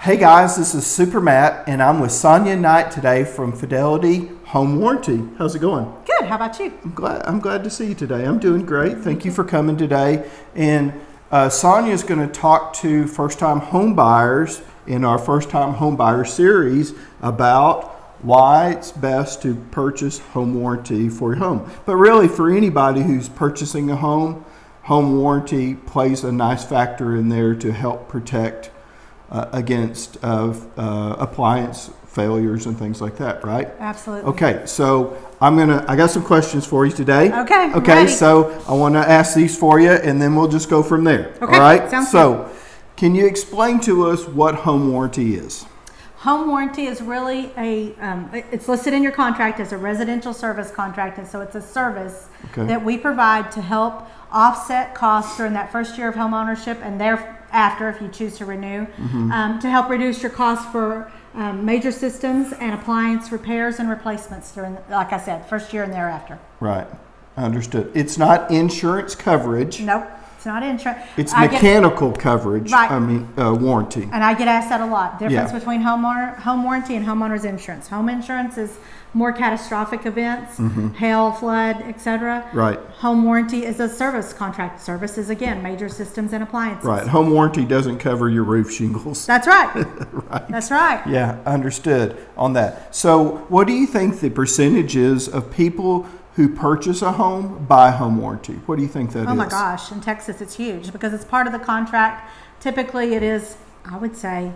Hey guys, this is Super Matt, and I'm with Sonja.Knight today from Fidelity Home Warranty. How's it going? Good. How about you? I'm glad to see you today. I'm doing great. Thank you for coming today. And Sonja is going to talk to first-time home buyers in our first-time home buyer series about why it's best to purchase home warranty for your home. But really, for anybody who's purchasing a home warranty plays a nice factor in there to help protect against appliance failures and things like that, right? Absolutely. Okay, so I got some questions for you today. Okay. Okay, so I want to ask these for you, and then we'll just go from there. Okay. All right. Sounds good. Can you explain to us what home warranty is? Home warranty is really it's listed in your contract as a residential service contract, and so it's a service that we provide to help offset costs during that first year of home ownership and thereafter, if you choose to renew, to help reduce your costs for major systems and appliance repairs and replacements during, like I said, first year and thereafter. Right. Understood. It's not insurance coverage. Nope. It's not insurance. It's mechanical coverage. Right. Warranty. And I get asked that a lot. Difference between home warranty and homeowner's insurance. Home insurance is more catastrophic events, hail, flood, etc. Right. Home warranty is a service contract. Service is, again, major systems and appliances. Right. Home warranty doesn't cover your roof shingles. That's right. Right. That's right. Yeah, understood on that. So what do you think the percentage is of people who purchase a home buy home warranty? What do you think that is? Oh my gosh, in Texas it's huge because it's part of the contract. Typically it is, I would say,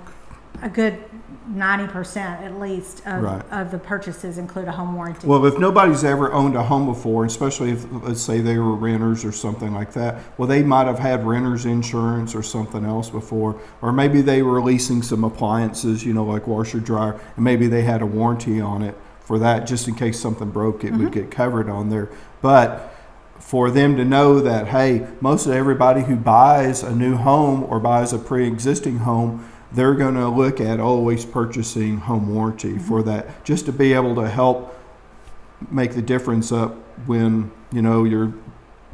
a good 90% at least of the purchases include a home warranty. Well, if nobody's ever owned a home before, especially if, let's say, they were renters or something like that, well, they might have had renter's insurance or something else before, or maybe they were leasing some appliances, like washer, dryer, and maybe they had a warranty on it for that, just in case something broke, it would get covered on there. But for them to know that, hey, most of everybody who buys a new home or buys a pre-existing home, they're going to look at always purchasing home warranty for that, just to be able to help make the difference up when, your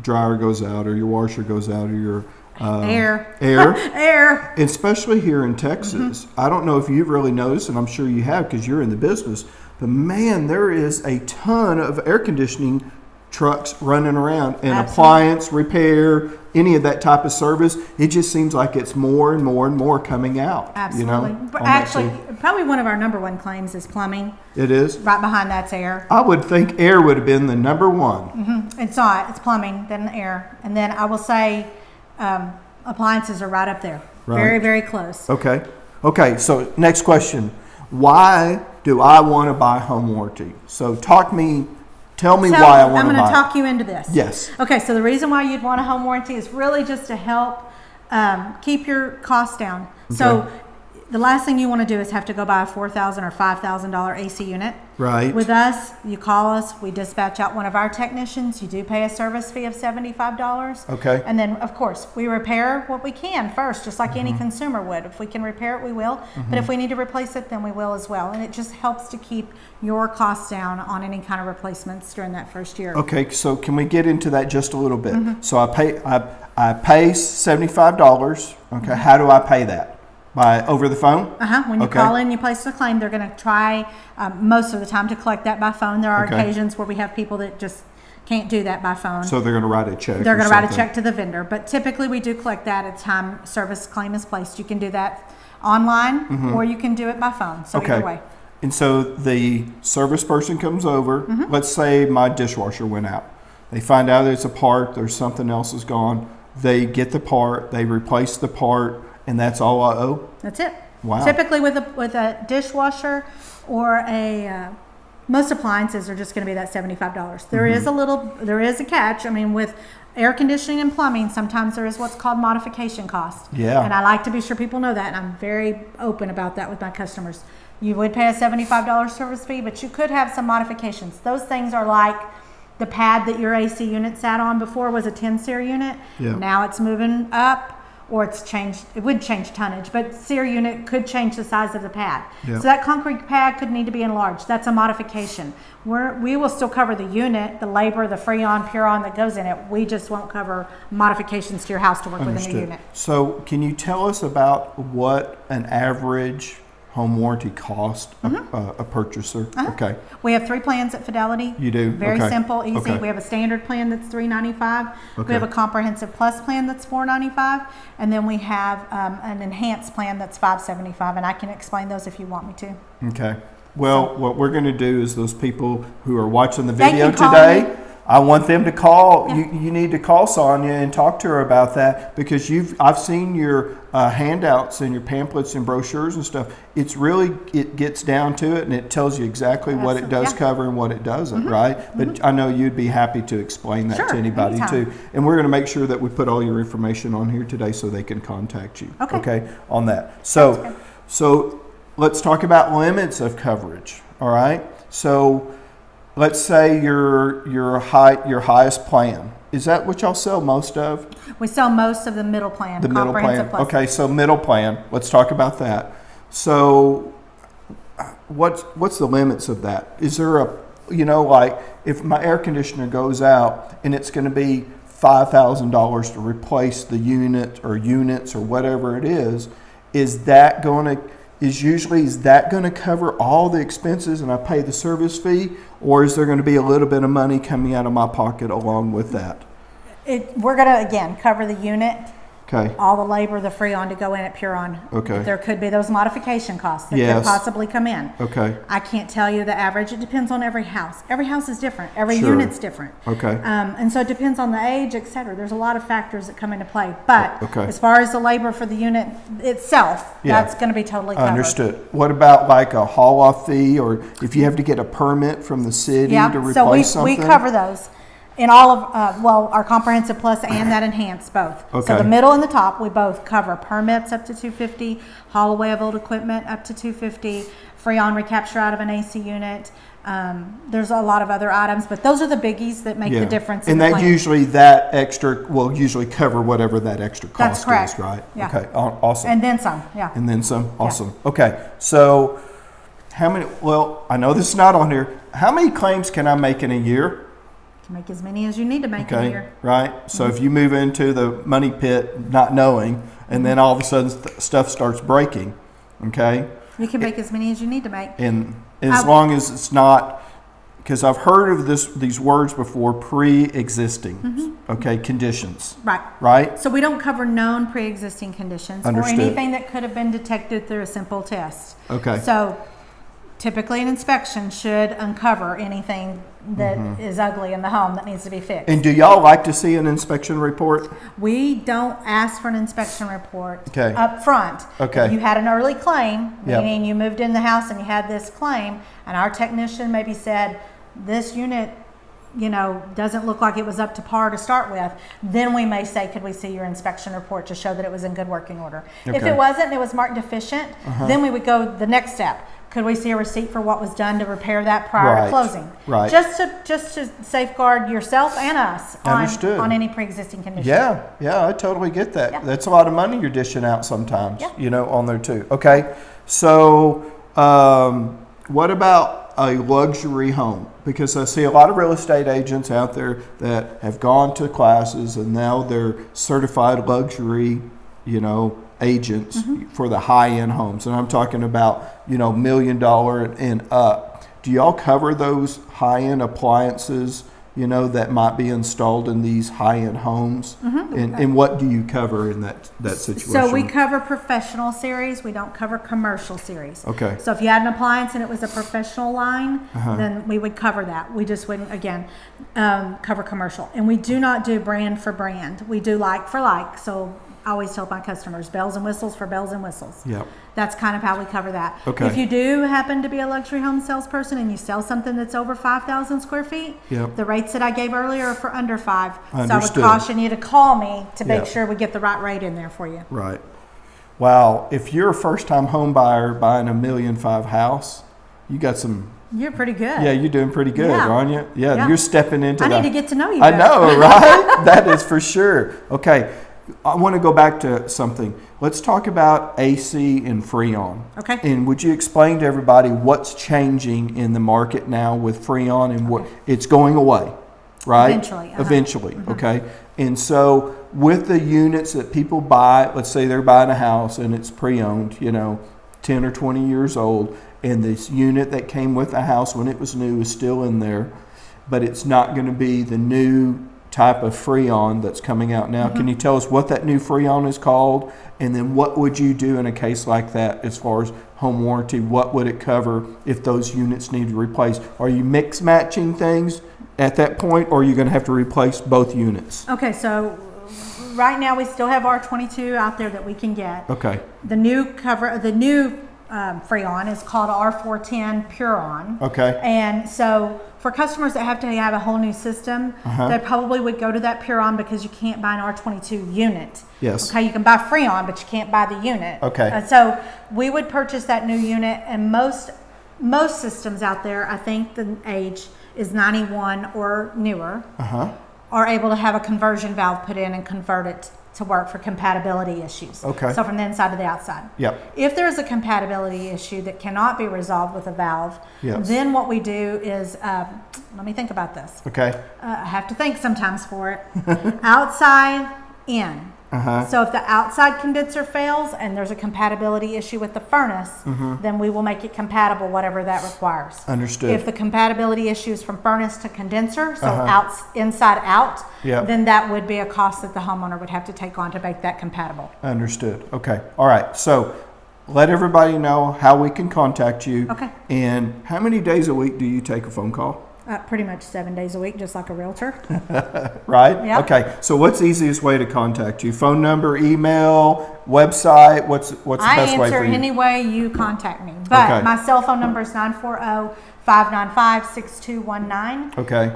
dryer goes out or your washer goes out or your air. Especially here in Texas. I don't know if you've really noticed, and I'm sure you have because you're in the business, but man, there is a ton of air conditioning trucks running around and appliance repair, any of that type of service. It just seems like it's more and more and more coming out. Absolutely. But actually, probably one of our number one claims is plumbing. It is? Right behind that's air. I would think air would have been the number one. It's not. It's plumbing, then air. And then I will say appliances are right up there. Right. Very, very close. Okay, so next question. Why do I want to buy home warranty? So tell me why I want to buy. I'm going to talk you into this. Yes. Okay, so the reason why you'd want a home warranty is really just to help keep your costs down. Okay. So the last thing you want to do is have to go buy a $4,000 or $5,000 AC unit. Right. With us, you call us, we dispatch out one of our technicians. You do pay a service fee of $75. Okay. And then, of course, we repair what we can first, just like any consumer would. If we can repair it, we will. But if we need to replace it, then we will as well. And it just helps to keep your costs down on any kind of replacements during that first year. Okay, so can we get into that just a little bit? So I pay $75. Okay, how do I pay that? By over the phone? When you call in, you place a claim. They're going to try most of the time to collect that by phone. There are occasions where we have people that just can't do that by phone. So they're going to write a check. They're going to write a check to the vendor. But typically we do collect that at the time service claim is placed. You can do that online or you can do it by phone. So either way. And so the service person comes over. Let's say my dishwasher went out. They find out there's a part, there's something else is gone. They get the part, they replace the part, and that's all I owe? That's it. Wow. Typically with a dishwasher or most appliances are just going to be that $75. There is a catch. I mean, with air conditioning and plumbing, sometimes there is what's called modification cost. Yeah. And I like to be sure people know that, and I'm very open about that with my customers. You would pay a $75 service fee, but you could have some modifications. Those things are like the pad that your AC unit sat on before was a 10-SEER unit. Yeah. Now it's moving up. or it's changed, it would change tonnage, but SEER unit could change the size of the pad. Yep. So that concrete pad could need to be enlarged. That's a modification. We will still cover the unit, the labor, the Freon, Puron that goes in it. We just won't cover modifications to your house to work with a new unit. So can you tell us about what an average home warranty cost a purchaser? Okay. We have 3 plans at Fidelity. You do? Very Okay. simple, easy. Okay. We have a standard plan that's $395. Okay. We have a comprehensive plus plan that's $495, and then we have an enhanced plan that's $575. And I can explain those if you want me to. Okay. Well, what we're going to do is those people who are watching the They video can call today, me. I want them to call. Yeah. You need to call Sonja and talk to her about that, because I've seen your handouts and your pamphlets and brochures and stuff. It gets down to it, and it tells you exactly what it does cover and what it doesn't, right? But I know you'd be happy to explain that to anybody anytime. too. And we're going to make sure that we put all your information on here today so they can contact you. Okay. On that. So let's talk about limits of coverage. All right. So let's say your highest plan. Is that what y'all sell most of? We sell most of the middle plan, The middle comprehensive plan. plus. Okay, so middle plan. Let's talk about that. So what's the limits of that? Is there like if my air conditioner goes out and it's going to be $5,000 to replace the unit or units or whatever it is that going to cover all the expenses and I pay the service fee, or is there going to be a little bit of money coming out of my pocket along with that? We're going to, again, cover the unit, Okay. all the labor, the Freon to go in at Puron. Okay. There could be those modification costs that Yes. could possibly come in. Okay. I can't tell you the average. It depends on every house. Every house is different. Every Sure. unit's different. Okay. And so it depends on the age, et cetera. There's a lot of factors that come into play. But Okay. as far as the labor for the unit itself, Yeah. that's going to be totally covered. Understood. What about like a haul-off fee, or if you have to get a permit from the city Yeah, to replace so we something? cover those in all of, our comprehensive plus and that enhanced both. Okay. So the middle and the top, we both cover permits up to $250, haul away of old equipment up to $250, Freon recapture out of an AC unit. There's a lot of other items, but those are the biggies that make the difference. And in the that plan. usually, that extra will usually cover whatever that extra cost That's correct. is, right? Yeah. Okay, awesome. And then some, yeah. And then some, awesome. Okay, so I know this is not on here. How many claims can I make in a year? To make as many as you need to make in a Okay, year. right? So if you move into the money pit not knowing, and then all of a sudden stuff starts breaking, okay? You can make as many as you need to make. And as long as it's not, because I've heard of these words before, pre-existing, okay, conditions, Right. right? So we don't cover known pre-existing conditions Understood. or anything that could have been detected through a simple test. Okay. So typically an inspection should uncover anything that is ugly in the home that needs to be fixed. And do y'all like to see an inspection report? We don't ask for an inspection report Okay. up front. Okay. If you had an early claim, Yep. meaning you moved in the house and you had this claim, and our technician maybe said, this unit, doesn't look like it was up to par to start with, then we may say, could we see your inspection report to show that it was in good working order? If Okay. it wasn't and it was marked deficient, then we would go the next step. Could we see a receipt for what was done to repair that prior Right. to closing? Right. Just to safeguard yourself and us Understood. on any pre-existing condition. Yeah, I totally get that. Yeah. That's a lot of money you're dishing out sometimes, Yeah. on there too. Okay, so what about a luxury home? Because I see a lot of real estate agents out there that have gone to classes and now they're certified luxury, agents for the high-end homes. And I'm talking about, $1 million and up. Do y'all cover those high-end appliances, that might be installed in these high-end homes? And what do you cover in that situation? So we cover professional series. We don't cover commercial series. Okay. So if you had an appliance and it was a professional line, then we would cover that. We just wouldn't, again, cover commercial. And we do not do brand for brand. We do like for like. So I always tell my customers, bells and whistles for bells and whistles. Yep. That's kind of how we cover that. Okay. If you do happen to be a luxury home salesperson and you sell something that's over 5,000 square feet, Yep. the rates that I gave earlier are for under 5. Understood. So I would caution you to call me to make Yep. sure we get the right rate in there for you. Right. Wow. If you're a first-time home buyer buying a $1.5 million house, you got some. You're pretty good. Yeah, you're doing pretty good, Yeah. aren't you? Yeah, Yeah. you're stepping into. I need to get to know you I better. know, right? That is for sure. Okay. I want to go back to something. Let's talk about AC and Freon. Okay. And would you explain to everybody what's changing in the market now with Freon and what it's going away, right? Eventually. Eventually, okay. And so with the units that people buy, let's say they're buying a house and it's pre-owned, 10 or 20 years old, and this unit that came with the house when it was new is still in there, but it's not going to be the new type of Freon that's coming out now. Can you tell us what that new Freon is called? And then what would you do in a case like that as far as home warranty? What would it cover if those units need to replace? Are you mix matching things at that point, or are you going to have to replace both units? Okay, so right now we still have R22 out there that we can get. Okay. The new Freon is called R410 Puron. Okay. And so for customers that have to have a whole new system, they probably would go to that Puron because you can't buy an R22 unit. Yes. Okay, you can buy Freon, but you can't buy the unit. Okay. So we would purchase that new unit, and most systems out there, I think the age is 91 or newer, are able to have a conversion valve put in and convert it to work for compatibility issues. Okay. So from the inside to the outside. Yep. If there's a compatibility issue that cannot be resolved with a valve, Yes. then what we do is, let me think about this. Okay. I have to think sometimes for it. Outside, in. So if the outside condenser fails and there's a compatibility issue with the furnace, then we will make it compatible, whatever that requires. Understood. If the compatibility issue is from furnace to condenser, so inside out, Yep. then that would be a cost that the homeowner would have to take on to make that compatible. Understood. Okay. All right. So let everybody know how we can contact you. Okay. And how many days a week do you take a phone call? Pretty much 7 days a week, just like a realtor. Right? Yep. Okay. So what's the easiest way to contact you? Phone number, email, website? What's the best way I answer for you? any way you contact me. But Okay. my cell phone number is 940-595-6219. Okay.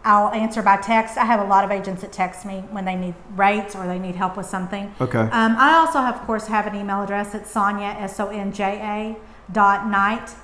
I'll answer by text. I have a lot of agents that text me when they need rates or they need help with something. Okay. I also, of course, have an email address. It's Sonja, Sonja.Knight, Knight,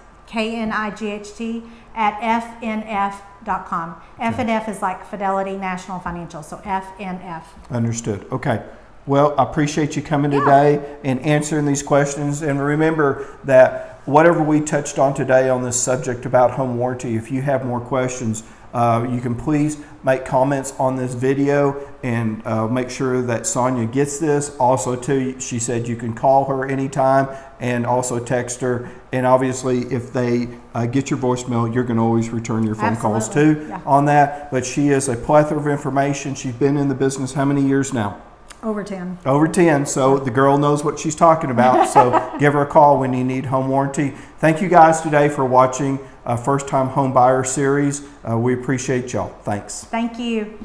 at fnf.com. FNF is like Fidelity National Financial, so FNF. Understood. Okay. Well, I appreciate you coming today and answering these questions. And remember that whatever we touched on today on this subject about home warranty, if you have more questions, you can please make comments on this video and make sure that Sonja gets this. Also, too, she said you can call her anytime and also text her. And obviously, if they get your voicemail, you're going to always return your phone calls too on that. But she is a plethora of information. She's been in the business how many years now? Over 10. Over 10. So the girl knows what she's talking about. So give her a call when you need home warranty. Thank you guys today for watching First Time Home Buyer Series. We appreciate y'all. Thanks. Thank you.